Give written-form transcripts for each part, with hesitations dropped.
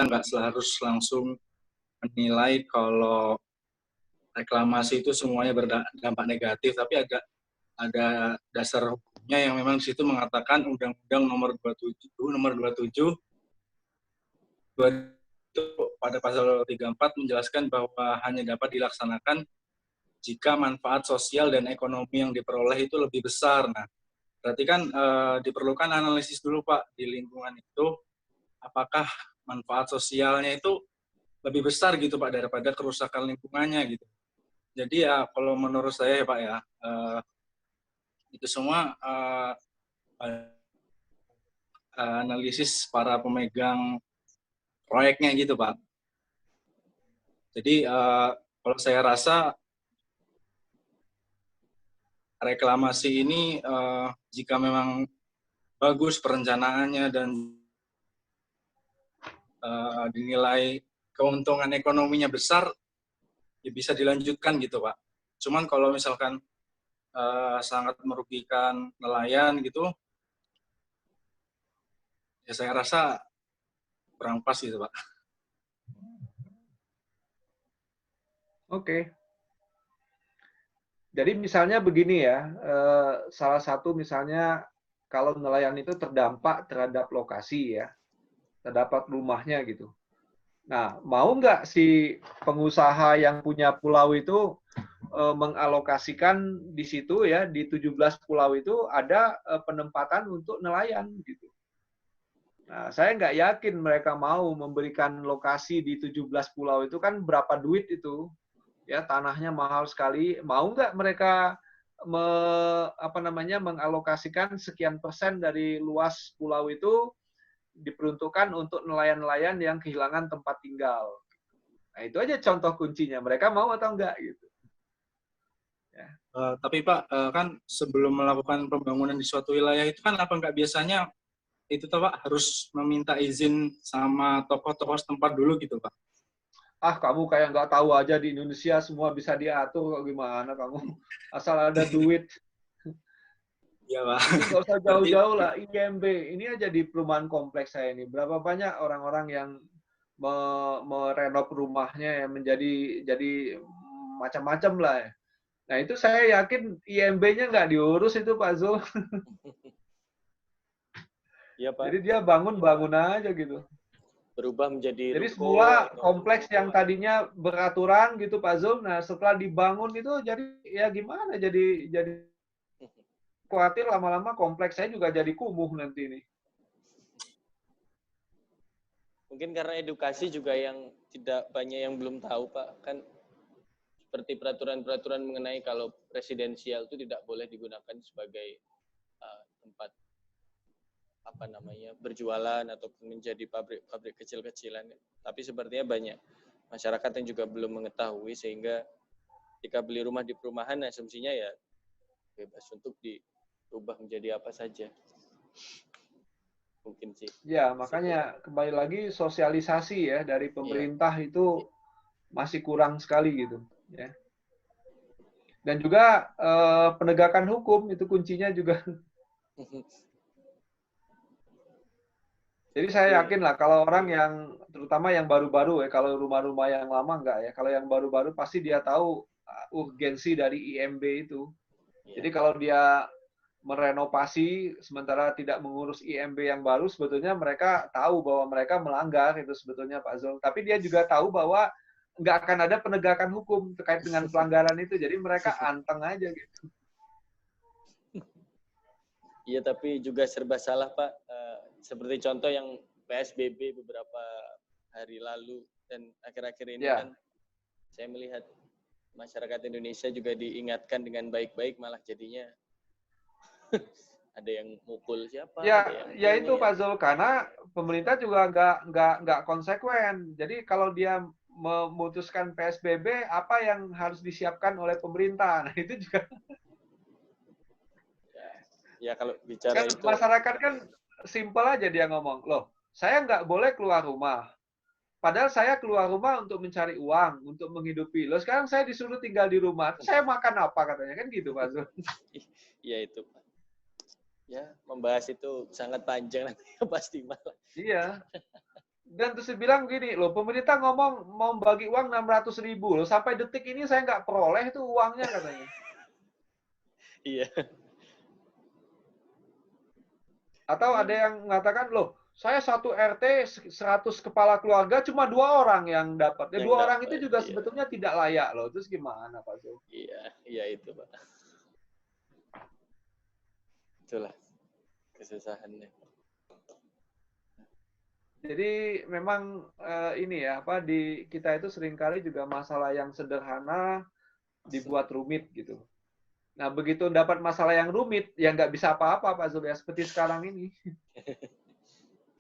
nggak harus langsung menilai kalau reklamasi itu semuanya berdampak negatif, tapi ada dasar hukumnya yang memang di situ mengatakan Undang-Undang Nomor 27 itu pada pasal 34 menjelaskan bahwa hanya dapat dilaksanakan jika manfaat sosial dan ekonomi yang diperoleh itu lebih besar. Nah, berarti kan diperlukan analisis dulu Pak di lingkungan itu, apakah manfaat sosialnya itu lebih besar gitu Pak daripada kerusakan lingkungannya gitu. Jadi ya kalau menurut saya ya Pak ya, itu semua analisis para pemegang proyeknya gitu Pak. Jadi kalau saya rasa reklamasi ini jika memang bagus perencanaannya dan dinilai keuntungan ekonominya besar, ya bisa dilanjutkan gitu Pak. Cuman kalau misalkan sangat merugikan nelayan gitu, ya saya rasa kurang pas gitu Pak. Oke. Jadi misalnya begini ya, salah satu misalnya kalau nelayan itu terdampak terhadap lokasi ya, terdapat rumahnya gitu. Nah, mau nggak si pengusaha yang punya pulau itu mengalokasikan di situ ya, di 17 pulau itu ada penempatan untuk nelayan gitu. Nah, saya nggak yakin mereka mau memberikan lokasi di 17 pulau itu kan berapa duit itu. Ya, tanahnya mahal sekali. Mau nggak mereka mengalokasikan sekian persen dari luas pulau itu diperuntukkan untuk nelayan-nelayan yang kehilangan tempat tinggal. Nah, itu aja contoh kuncinya. Mereka mau atau enggak gitu. Ya. Tapi Pak, kan sebelum melakukan pembangunan di suatu wilayah itu kan apa nggak biasanya itu Pak harus meminta izin sama tokoh-tokoh setempat dulu gitu Pak? Ah, kamu kayak nggak tahu aja di Indonesia semua bisa diatur, kok gimana kamu? Asal ada duit. Iya Pak. Ini nggak usah Berarti jauh-jauh lah, IMB. Ini aja di perumahan kompleks saya ini. Berapa banyak orang-orang yang merenov rumahnya yang jadi macam-macam lah ya. Nah, itu saya yakin IMB-nya nggak diurus itu Pak Zul. Iya Pak. Jadi dia bangun aja gitu. Berubah menjadi Jadi ruko. semula kompleks yang tadinya beraturan gitu Pak Zul, nah setelah dibangun itu jadi ya gimana? Jadi khawatir lama-lama kompleks saya juga jadi kumuh nanti ini. Mungkin karena edukasi juga yang tidak banyak yang belum tahu Pak. Kan seperti peraturan-peraturan mengenai kalau presidensial itu tidak boleh digunakan sebagai tempat berjualan ataupun menjadi pabrik kecil-kecilan. Tapi sepertinya banyak masyarakat yang juga belum mengetahui sehingga ketika beli rumah di perumahan asumsinya ya bebas untuk diubah menjadi apa saja. Mungkin sih. Ya, makanya kembali lagi sosialisasi ya dari pemerintah itu masih kurang sekali gitu ya. Dan juga penegakan hukum itu kuncinya juga. Jadi saya yakin lah kalau orang yang terutama yang baru-baru ya, kalau rumah-rumah yang lama enggak ya, kalau yang baru-baru pasti dia tahu urgensi dari IMB itu. Jadi kalau dia merenovasi sementara tidak mengurus IMB yang baru, sebetulnya mereka tahu bahwa mereka melanggar itu sebetulnya Pak Zul. Tapi dia juga tahu bahwa nggak akan ada penegakan hukum terkait dengan pelanggaran itu. Jadi mereka anteng aja gitu. Iya, tapi juga serba salah Pak. Seperti contoh yang PSBB beberapa hari lalu dan akhir-akhir ini kan saya melihat masyarakat Indonesia juga diingatkan dengan baik-baik malah jadinya ada yang mukul siapa? Ya itu Pak Zul, karena pemerintah juga nggak konsekuen. Jadi kalau dia memutuskan PSBB, apa yang harus disiapkan oleh pemerintah? Nah itu juga. Ya kalau bicara kan itu. Masyarakat kan simpel aja dia ngomong, loh saya nggak boleh keluar rumah. Padahal saya keluar rumah untuk mencari uang, untuk menghidupi. Loh sekarang saya disuruh tinggal di rumah, saya makan apa katanya, kan gitu Pak Zul. Iya itu Pak. Ya, membahas itu sangat panjang nanti pasti malah. Iya. Dan terus bilang gini, loh pemerintah ngomong mau bagi uang 600.000 loh, sampai detik ini saya nggak peroleh itu uangnya katanya. Iya. Atau ada yang mengatakan, loh saya satu RT 100 kepala keluarga cuma 2 orang yang dapat. Ya, Yang 2 orang itu dapat, juga iya. sebetulnya tidak layak loh. Terus gimana Pak Zul? Iya itu Pak. Itulah kesusahannya. Jadi memang ini ya, apa di kita itu seringkali juga masalah yang sederhana dibuat rumit gitu. Nah, begitu dapat masalah yang rumit, ya nggak bisa apa-apa Pak Zul ya, seperti sekarang ini.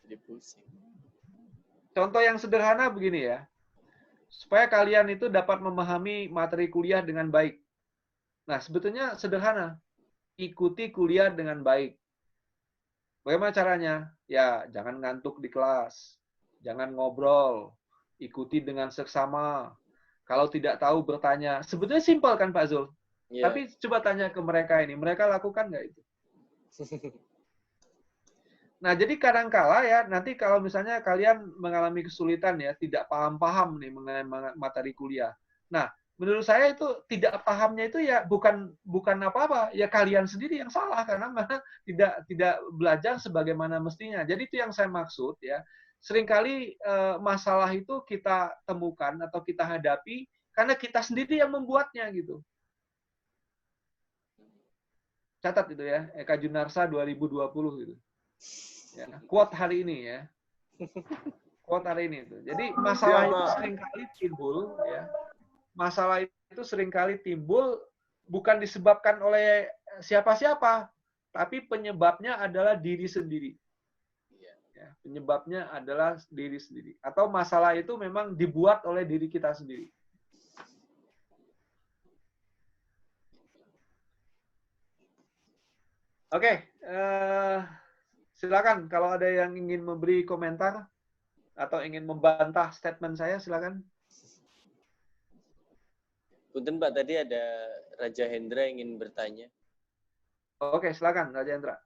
Jadi pusing. Contoh yang sederhana begini ya, supaya kalian itu dapat memahami materi kuliah dengan baik. Nah, sebetulnya sederhana, ikuti kuliah dengan baik. Bagaimana caranya? Ya, jangan ngantuk di kelas, jangan ngobrol, ikuti dengan seksama. Kalau tidak tahu bertanya. Sebetulnya simpel kan Pak Zul? Iya. Tapi coba tanya ke mereka ini, mereka lakukan nggak itu? Nah, jadi kadang-kala ya, nanti kalau misalnya kalian mengalami kesulitan ya, tidak paham-paham nih mengenai materi kuliah. Nah, menurut saya itu tidak pahamnya itu ya bukan apa-apa, ya kalian sendiri yang salah karena tidak belajar sebagaimana mestinya. Jadi itu yang saya maksud ya. Seringkali masalah itu kita temukan atau kita hadapi karena kita sendiri yang membuatnya gitu. Catat itu ya, Eka Junarsa 2020 gitu. Ya, quote hari ini ya. Quote hari ini itu. Jadi masalah itu seringkali timbul ya. Masalah itu seringkali timbul bukan disebabkan oleh siapa-siapa, tapi penyebabnya adalah diri sendiri. Ya, penyebabnya adalah diri sendiri. Atau masalah itu memang dibuat oleh diri kita sendiri. Oke, silakan kalau ada yang ingin memberi komentar atau ingin membantah statement saya, silakan. Punten Pak, tadi ada Raja Hendra ingin bertanya. Oke, silakan Raja Hendra.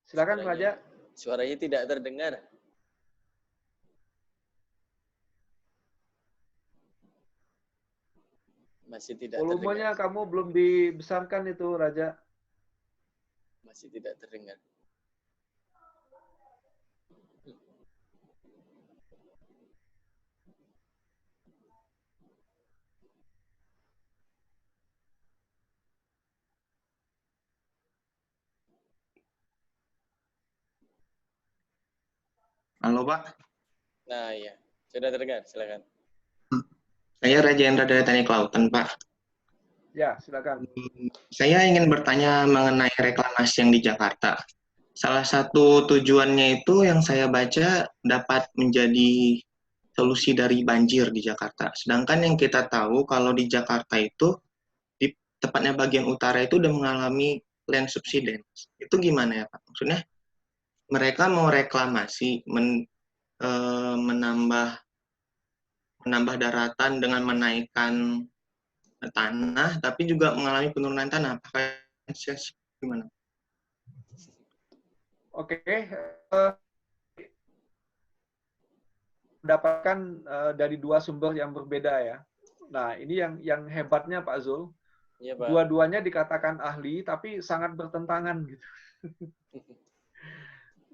Silakan Raja. Suaranya tidak terdengar. Masih tidak Volumenya terdengar. kamu belum dibesarkan itu, Raja. Masih tidak terdengar. Halo Pak. Nah ya, sudah terdengar, silakan. Saya Raja Hendra dari Teknik Kelautan, Pak. Ya, silakan. Saya ingin bertanya mengenai reklamasi yang di Jakarta. Salah satu tujuannya itu yang saya baca dapat menjadi solusi dari banjir di Jakarta. Sedangkan yang kita tahu kalau di Jakarta itu, di tepatnya bagian utara itu udah mengalami land subsidence. Itu gimana ya Pak? Maksudnya mereka mau reklamasi, menambah daratan dengan menaikkan tanah, tapi juga mengalami penurunan tanah. Apakah gimana? Oke, mendapatkan dari dua sumber yang berbeda ya. Nah, ini yang hebatnya Pak Zul. Ya, Pak. Dua-duanya dikatakan ahli, tapi sangat bertentangan gitu.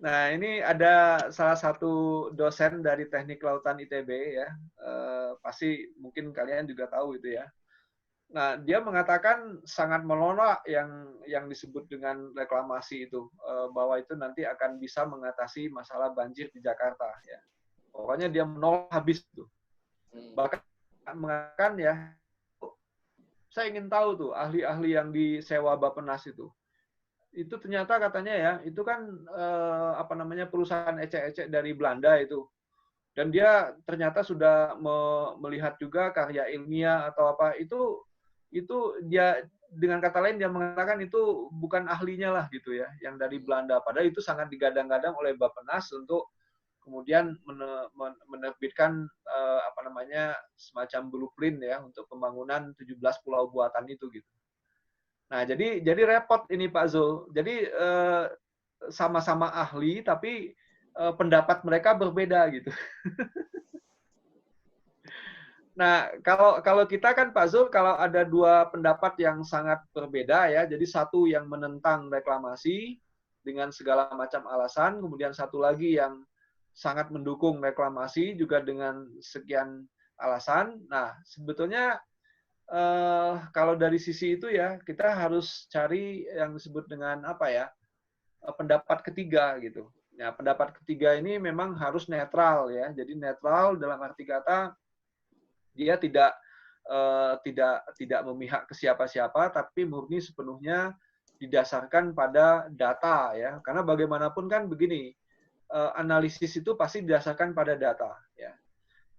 Nah, ini ada salah satu dosen dari Teknik Kelautan ITB ya. Pasti mungkin kalian juga tahu itu ya. Nah, dia mengatakan sangat menolak yang disebut dengan reklamasi itu, bahwa itu nanti akan bisa mengatasi masalah banjir di Jakarta. Ya. Pokoknya dia menolak habis itu. Bahkan mengatakan ya, saya ingin tahu tuh ahli-ahli yang disewa Bappenas itu ternyata katanya ya, itu kan perusahaan ecek-ecek dari Belanda itu. Dan dia ternyata sudah melihat juga karya ilmiah atau apa itu dia dengan kata lain dia mengatakan itu bukan ahlinya lah gitu ya, yang dari Belanda. Padahal itu sangat digadang-gadang oleh Bappenas untuk kemudian menerbitkan semacam blueprint ya untuk pembangunan 17 pulau buatan itu gitu. Nah, jadi repot ini Pak Zul. Jadi sama-sama ahli tapi pendapat mereka berbeda gitu. Nah, kalau kita kan Pak Zul, kalau ada dua pendapat yang sangat berbeda ya, jadi satu yang menentang reklamasi dengan segala macam alasan, kemudian satu lagi yang sangat mendukung reklamasi juga dengan sekian alasan. Nah, sebetulnya kalau dari sisi itu ya, kita harus cari yang disebut dengan pendapat ketiga gitu. Nah, pendapat ketiga ini memang harus netral ya. Jadi netral dalam arti kata dia tidak memihak ke siapa-siapa, tapi murni sepenuhnya didasarkan pada data ya. Karena bagaimanapun kan begini, analisis itu pasti didasarkan pada data ya.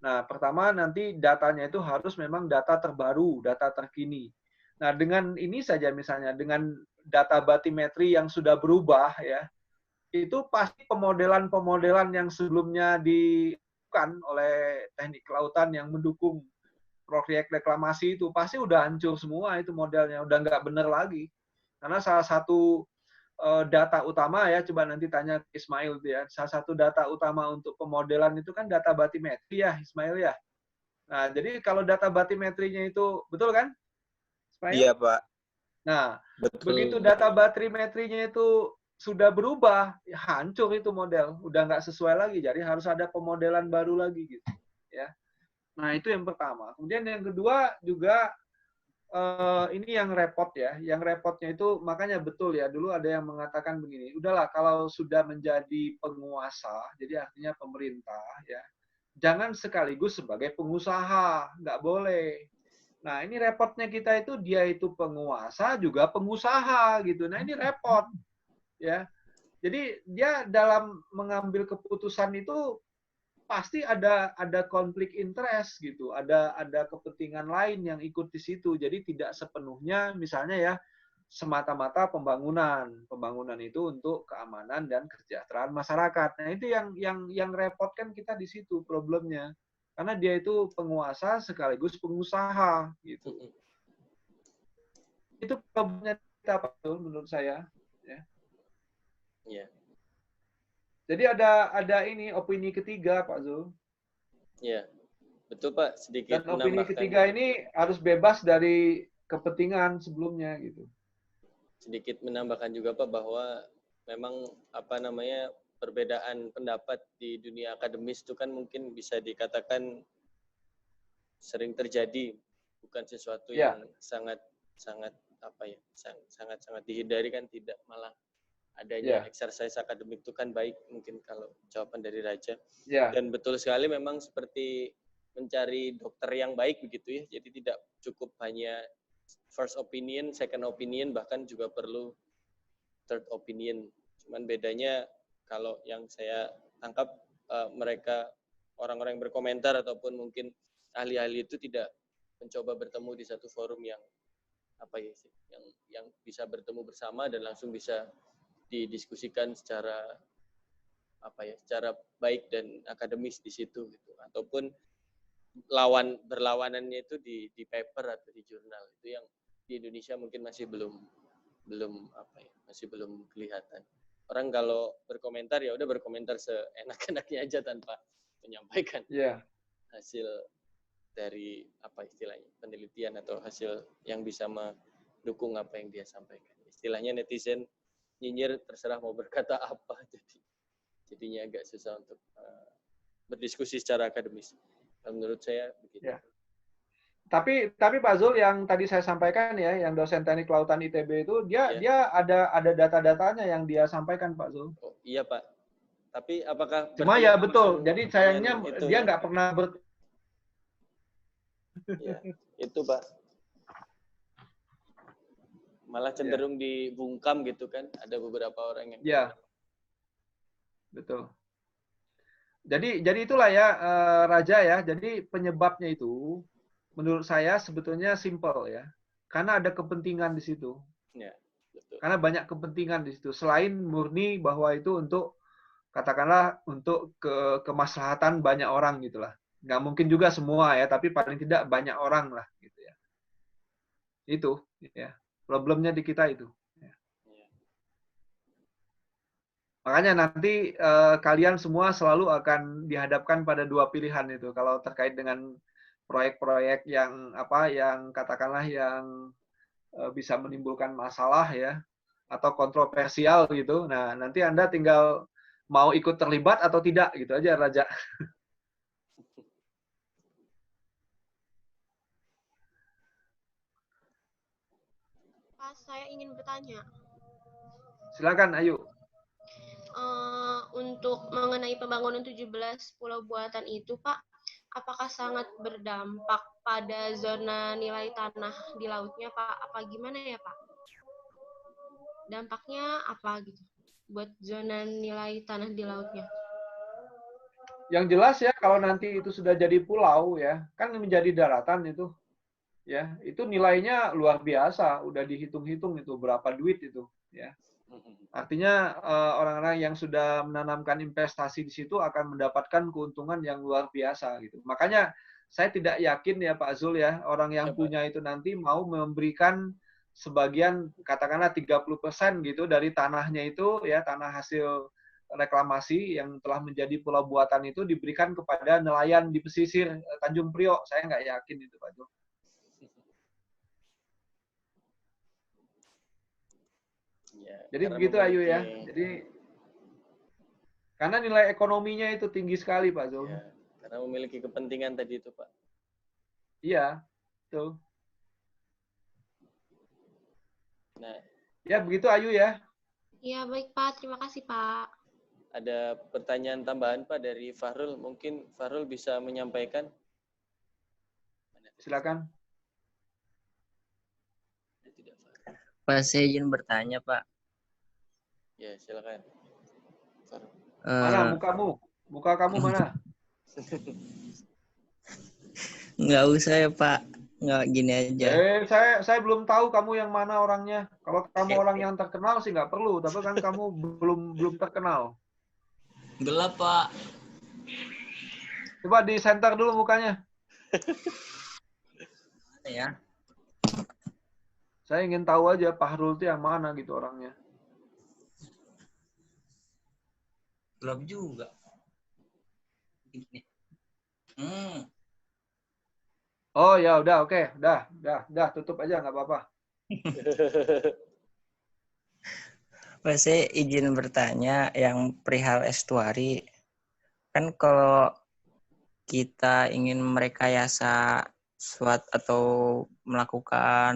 Nah, pertama nanti datanya itu harus memang data terbaru, data terkini. Nah, dengan ini saja misalnya dengan data batimetri yang sudah berubah ya, itu pasti pemodelan-pemodelan yang sebelumnya dilakukan oleh teknik kelautan yang mendukung proyek reklamasi itu pasti udah hancur semua itu modelnya, udah nggak bener lagi. Karena salah satu data utama ya, coba nanti tanya Ismail ya, salah satu data utama untuk pemodelan itu kan data batimetri ya, Ismail ya. Nah, jadi kalau data batimetrinya itu, betul kan? Ismail? Iya, Pak. Nah, betul. Begitu data batimetrinya itu sudah berubah, ya hancur itu model, udah nggak sesuai lagi, jadi harus ada pemodelan baru lagi gitu, ya. Nah, itu yang pertama. Kemudian yang kedua juga ini yang repot ya. Yang repotnya itu makanya betul ya. Dulu ada yang mengatakan begini, udahlah kalau sudah menjadi penguasa, jadi artinya pemerintah ya, jangan sekaligus sebagai pengusaha, nggak boleh. Nah, ini repotnya kita itu dia itu penguasa juga pengusaha gitu. Nah, ini repot ya. Jadi dia dalam mengambil keputusan itu pasti ada konflik interest gitu, ada kepentingan lain yang ikut di situ. Jadi tidak sepenuhnya misalnya ya semata-mata pembangunan itu untuk keamanan dan kesejahteraan masyarakat. Nah, itu yang repot kan kita di situ problemnya. Karena dia itu penguasa sekaligus pengusaha gitu. Itu problemnya kita Pak Zul menurut saya ya. Iya. Jadi ada ini opini ketiga Pak Zul. Iya, betul Pak. Sedikit dan opini menambahkan. Ketiga ini harus bebas dari kepentingan sebelumnya gitu. Sedikit menambahkan juga Pak bahwa memang perbedaan pendapat di dunia akademis itu kan mungkin bisa dikatakan sering terjadi, bukan sesuatu yang sangat dihindari kan, tidak, malah adanya exercise akademik itu kan baik, mungkin kalau jawaban dari Raja. Dan betul sekali memang seperti mencari dokter yang baik begitu ya. Jadi tidak cukup hanya first opinion, second opinion, bahkan juga perlu third opinion. Cuman bedanya kalau yang saya tangkap mereka orang-orang yang berkomentar ataupun mungkin ahli-ahli itu tidak mencoba bertemu di satu forum yang yang bisa bertemu bersama dan langsung bisa didiskusikan secara secara baik dan akademis di situ gitu, ataupun berlawanannya itu di paper atau di jurnal. Itu yang di Indonesia mungkin masih belum kelihatan. Orang kalau berkomentar ya udah berkomentar seenak-enaknya aja tanpa menyampaikan hasil dari penelitian atau hasil yang bisa mendukung apa yang dia sampaikan. Istilahnya netizen nyinyir terserah mau berkata apa, jadinya agak susah untuk berdiskusi secara akademis. Menurut saya begitu. Ya. Tapi Pak Zul yang tadi saya sampaikan ya, yang dosen teknik kelautan ITB itu dia ada data-datanya yang dia sampaikan Pak Zul. Oh, iya Pak. Tapi apakah cuma ya betul. Jadi sayangnya dia nggak pernah ya, itu Pak. Malah cenderung dibungkam gitu kan, ada beberapa orang yang betul. Jadi itulah ya Raja ya. Jadi penyebabnya itu menurut saya sebetulnya simple ya. Karena ada kepentingan di situ. Ya, betul. Karena banyak kepentingan di situ. Selain murni bahwa itu untuk katakanlah untuk kemaslahatan banyak orang gitulah. Nggak mungkin juga semua ya, tapi paling tidak banyak orang lah gitu ya. Itu ya problemnya di kita itu. Ya. Makanya nanti kalian semua selalu akan dihadapkan pada dua pilihan itu kalau terkait dengan proyek-proyek yang yang katakanlah yang bisa menimbulkan masalah ya atau kontroversial gitu. Nah, nanti Anda tinggal mau ikut terlibat atau tidak gitu aja, Raja. Pak, saya ingin bertanya. Silakan, Ayu. Untuk mengenai pembangunan 17 pulau buatan itu, Pak, apakah sangat berdampak pada zona nilai tanah di lautnya, Pak? Apa gimana ya, Pak? Dampaknya apa gitu buat zona nilai tanah di lautnya? Yang jelas ya, kalau nanti itu sudah jadi pulau ya, kan menjadi daratan itu, ya, itu nilainya luar biasa, udah dihitung-hitung itu berapa duit itu, ya. Artinya orang-orang yang sudah menanamkan investasi di situ akan mendapatkan keuntungan yang luar biasa gitu. Makanya saya tidak yakin ya Pak Zul ya, orang yang punya itu nanti mau memberikan sebagian katakanlah 30% gitu dari tanahnya itu ya, tanah hasil reklamasi yang telah menjadi pulau buatan itu diberikan kepada nelayan di pesisir Tanjung Priok. Saya nggak yakin itu Pak Zul. Jadi begitu Ayu ya. Jadi karena nilai ekonominya itu tinggi sekali Pak Zul. Ya, karena memiliki kepentingan tadi itu Pak. Iya, betul. Nah, ya begitu Ayu ya. Iya baik Pak, terima kasih Pak. Ada pertanyaan tambahan Pak dari Fahrul. Mungkin Fahrul bisa menyampaikan. Silakan. Pak, saya izin bertanya Pak. Ya, silakan. Mana mukamu? Muka kamu mana? Nggak usah ya Pak. Nggak gini aja. Saya belum tahu kamu yang mana orangnya. Kalau kamu orang yang terkenal sih nggak perlu. Tapi kan kamu belum terkenal. Gelap Pak. Coba di center dulu mukanya. Mana ya? Saya ingin tahu aja Pak Harul itu yang mana gitu orangnya. Gelap juga. Gini. Oh ya udah oke. Udah tutup aja nggak apa-apa. Pak, saya izin bertanya yang perihal estuari. Kan kalau kita ingin merekayasa suatu atau melakukan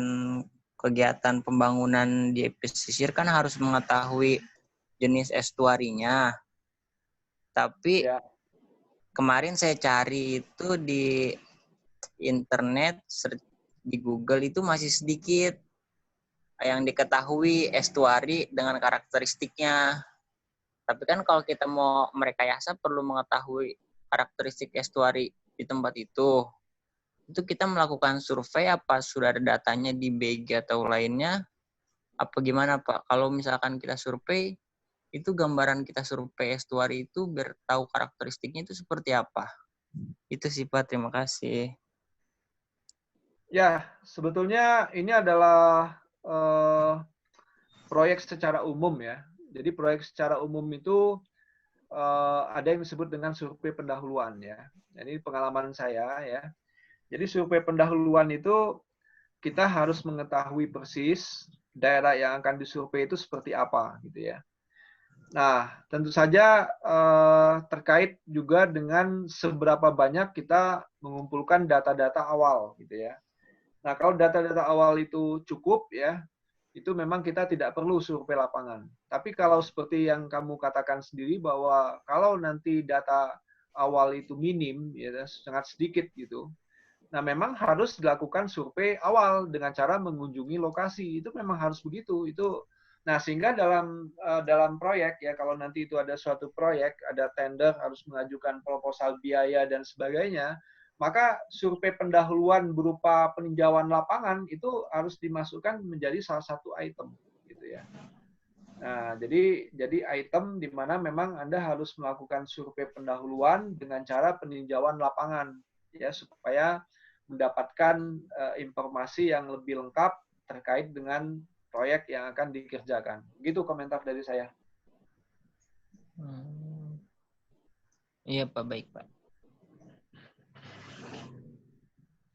kegiatan pembangunan di pesisir kan harus mengetahui jenis estuarinya. Tapi kemarin saya cari itu di internet, di Google itu masih sedikit yang diketahui estuari dengan karakteristiknya. Tapi kan kalau kita mau merekayasa perlu mengetahui karakteristik estuari di tempat itu. Itu kita melakukan survei apa sudah ada datanya di BG atau lainnya? Apa gimana Pak? Kalau misalkan kita survei, itu gambaran kita survei estuari itu biar tahu karakteristiknya itu seperti apa. Itu sih Pak, terima kasih. Ya, sebetulnya ini adalah proyek secara umum ya. Jadi proyek secara umum itu ada yang disebut dengan survei pendahuluan ya. Jadi pengalaman saya ya. Jadi survei pendahuluan itu kita harus mengetahui persis daerah yang akan disurvei itu seperti apa gitu ya. Nah, tentu saja terkait juga dengan seberapa banyak kita mengumpulkan data-data awal gitu ya. Nah, kalau data-data awal itu cukup ya, itu memang kita tidak perlu survei lapangan. Tapi kalau seperti yang kamu katakan sendiri bahwa kalau nanti data awal itu minim, ya sangat sedikit gitu. Nah, memang harus dilakukan survei awal dengan cara mengunjungi lokasi. Itu memang harus begitu. Nah, sehingga dalam proyek ya, kalau nanti itu ada suatu proyek, ada tender, harus mengajukan proposal biaya dan sebagainya, maka survei pendahuluan berupa peninjauan lapangan itu harus dimasukkan menjadi salah satu item gitu ya. Nah, jadi item di mana memang Anda harus melakukan survei pendahuluan dengan cara peninjauan lapangan ya supaya mendapatkan informasi yang lebih lengkap terkait dengan proyek yang akan dikerjakan. Gitu komentar dari saya. Iya, Pak, baik, Pak.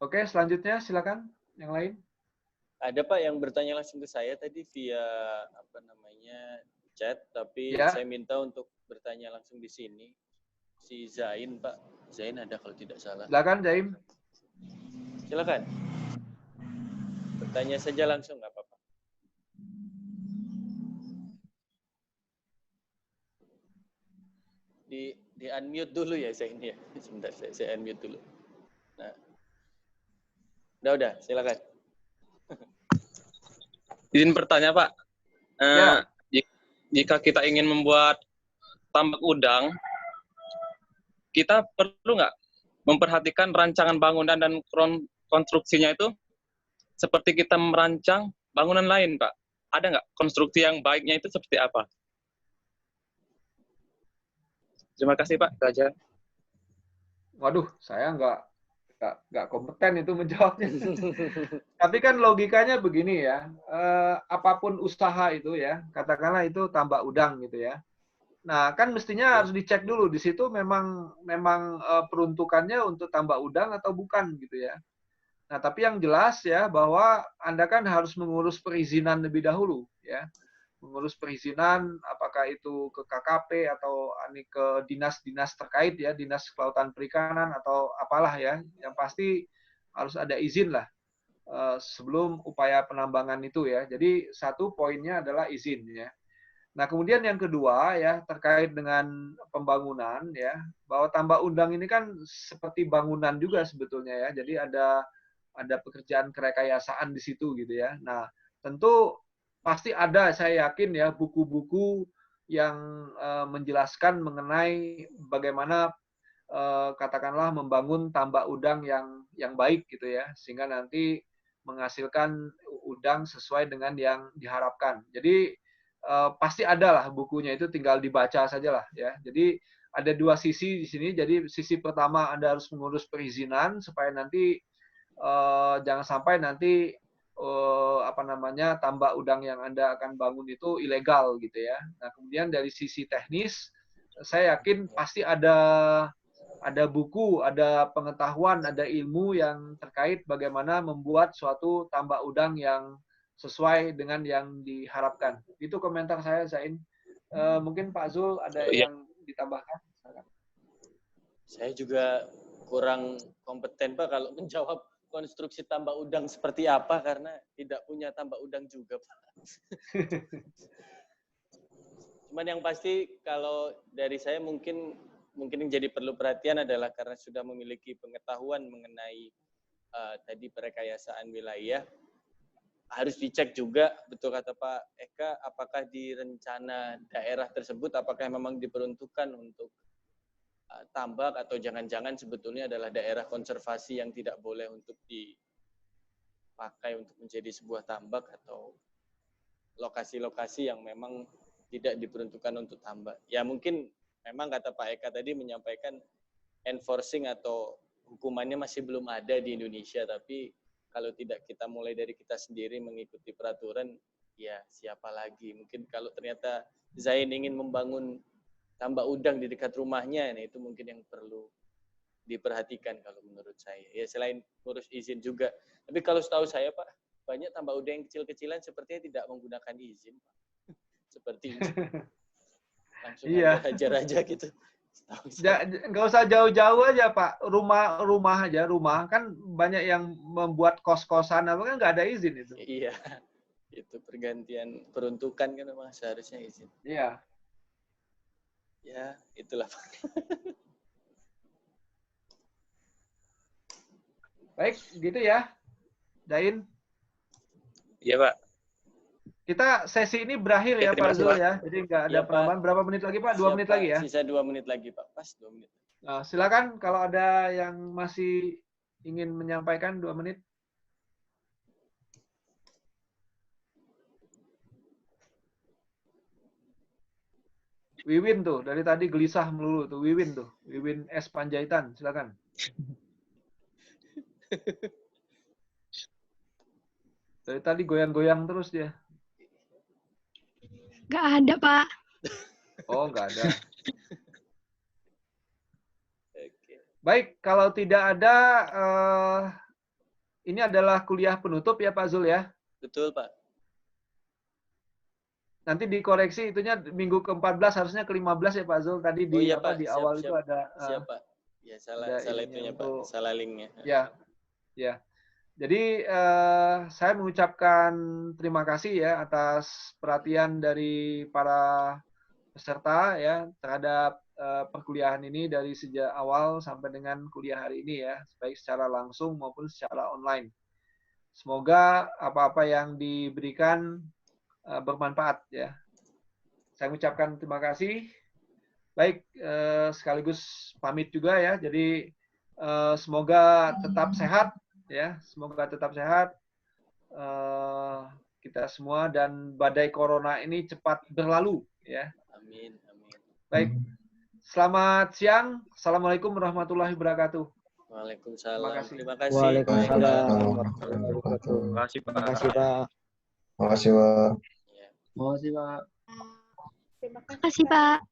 Oke, selanjutnya silakan yang lain. Ada Pak yang bertanya langsung ke saya tadi via chat, tapi Ya. saya minta untuk bertanya langsung di sini. Si Zain Pak, Zain ada kalau tidak salah. Silakan Jaim. Silakan. Bertanya saja langsung nggak apa-apa. Di unmute dulu ya Zain ya. Sebentar saya unmute dulu. Nah. Udah, silakan. Izin bertanya, Pak. Ya. Jika kita ingin membuat tambak udang, kita perlu nggak memperhatikan rancangan bangunan dan konstruksinya itu seperti kita merancang bangunan lain, Pak? Ada nggak konstruksi yang baiknya itu seperti apa? Terima kasih, Pak. Itu aja. Waduh, saya nggak kompeten itu menjawabnya. Tapi kan logikanya begini ya, apapun usaha itu ya, katakanlah itu tambak udang gitu ya. Nah, kan mestinya harus dicek dulu di situ memang peruntukannya untuk tambak udang atau bukan gitu ya. Nah, tapi yang jelas ya bahwa Anda kan harus mengurus perizinan lebih dahulu ya. Mengurus perizinan apakah itu ke KKP atau ke dinas-dinas terkait ya, Dinas Kelautan Perikanan atau apalah ya. Yang pasti harus ada izin lah sebelum upaya penambangan itu ya. Jadi satu poinnya adalah izin ya. Nah, kemudian yang kedua ya terkait dengan pembangunan ya, bahwa tambak udang ini kan seperti bangunan juga sebetulnya ya. Jadi ada pekerjaan kerekayasaan di situ gitu ya. Nah, tentu pasti ada saya yakin ya buku-buku yang menjelaskan mengenai bagaimana katakanlah membangun tambak udang yang baik gitu ya, sehingga nanti menghasilkan udang sesuai dengan yang diharapkan. Jadi pasti ada lah bukunya, itu tinggal dibaca saja lah ya. Jadi ada dua sisi di sini. Jadi sisi pertama Anda harus mengurus perizinan supaya nanti jangan sampai nanti tambak udang yang Anda akan bangun itu ilegal gitu ya. Nah, kemudian dari sisi teknis saya yakin pasti ada buku, ada pengetahuan, ada ilmu yang terkait bagaimana membuat suatu tambak udang yang sesuai dengan yang diharapkan. Itu komentar saya, Zain. Mungkin Pak Zul ada yang ditambahkan? Saya juga kurang kompeten Pak kalau menjawab konstruksi tambak udang seperti apa karena tidak punya tambak udang juga Pak. Cuman yang pasti kalau dari saya mungkin yang jadi perlu perhatian adalah karena sudah memiliki pengetahuan mengenai tadi perekayasaan wilayah, harus dicek juga, betul kata Pak Eka, apakah di rencana daerah tersebut, apakah memang diperuntukkan untuk tambak atau jangan-jangan sebetulnya adalah daerah konservasi yang tidak boleh untuk dipakai untuk menjadi sebuah tambak atau lokasi-lokasi yang memang tidak diperuntukkan untuk tambak. Ya mungkin memang kata Pak Eka tadi menyampaikan enforcing atau hukumannya masih belum ada di Indonesia, tapi kalau tidak kita mulai dari kita sendiri mengikuti peraturan, ya siapa lagi? Mungkin kalau ternyata Zain ingin membangun tambak udang di dekat rumahnya, nah itu mungkin yang perlu diperhatikan kalau menurut saya. Ya selain ngurus izin juga. Tapi kalau setahu saya Pak, banyak tambak udang yang kecil-kecilan sepertinya tidak menggunakan izin Pak. Seperti itu. Langsung hajar aja gitu. Nggak usah jauh-jauh aja Pak, rumah aja, rumah kan banyak yang membuat kos-kosan apa kan nggak ada izin itu. Iya, itu pergantian peruntukan kan memang seharusnya izin. Iya. Ya, itulah Pak. Baik, gitu ya, Dain. Iya Pak. Kita sesi ini berakhir ya Pak Zul ya, jadi nggak ada penambahan. Berapa menit lagi Pak? 2 menit lagi ya? Sisa 2 menit lagi Pak, pas 2 menit. Nah, silakan kalau ada yang masih ingin menyampaikan 2 menit. Wiwin tuh, dari tadi gelisah melulu tuh. Wiwin tuh. Wiwin S. Panjaitan, silakan. Dari tadi goyang-goyang terus dia. Nggak ada, Pak. Oh, nggak ada. Baik, kalau tidak ada, ini adalah kuliah penutup ya Pak Zul ya? Betul, Pak. Nanti dikoreksi itunya minggu ke-14 harusnya ke-15 ya Pak Zul. Tadi di iya, apa Pak. di Siap, awal siap. itu ada Siap, Pak. Ya, salah itunya, untuk, Pak. Salah linknya. Ya. Ya. Jadi saya mengucapkan terima kasih ya atas perhatian dari para peserta ya terhadap perkuliahan ini dari sejak awal sampai dengan kuliah hari ini ya, baik secara langsung maupun secara online. Semoga apa-apa yang diberikan bermanfaat ya. Saya mengucapkan terima kasih. Baik, sekaligus pamit juga ya. Jadi semoga tetap sehat ya, semoga tetap sehat kita semua dan badai corona ini cepat berlalu ya. Amin, amin. Baik. Selamat siang. Assalamualaikum warahmatullahi wabarakatuh. Waalaikumsalam. Terima kasih. Terima kasih. Waalaikumsalam warahmatullahi wabarakatuh. Terima kasih, Pak. Terima kasih, Pak. Terima kasih, Pak. Ya. Terima kasih, Pak. Terima Terima kasih, Pak.